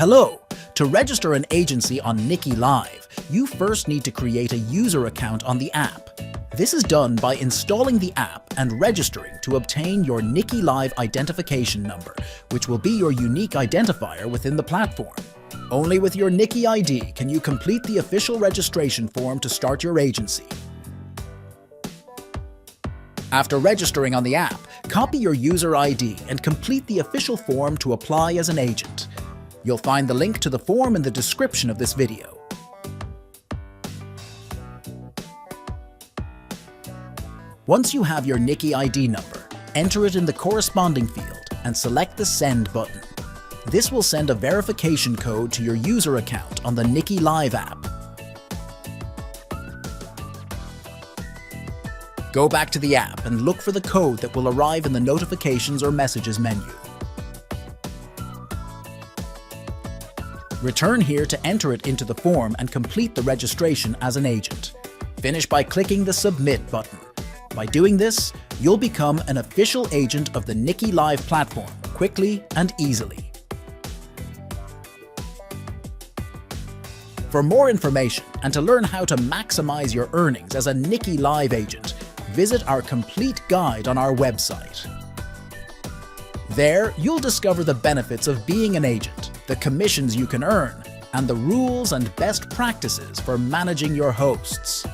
Hello! To register an agency on Niki Live, you first need to create a user account on the app. This is done by installing the app and registering to obtain your Niki Live identification number, which will be your unique identifier within the platform. Only with your Niki ID can you complete the official registration form to start your agency. After registering on the app, copy your user ID and complete the official form to apply as an agent. You'll find the link to the form in the description of this video. Once you have your Niki ID number, enter it in the corresponding field and select the Send button. This will send a verification code to your user account on the Niki Live app. Go back to the app and look for the code that will arrive in the Notifications or Messages menu. Return here to enter it into the form and complete the registration as an agent. Finish by clicking the Submit button. By doing this, you'll become an official agent of the Niki Live platform quickly and easily. For more information and to learn how to maximize your earnings as a Niki Live agent, visit our complete guide on our website. There, you'll discover the benefits of being an agent, the commissions you can earn, and the rules and best practices for managing your hosts.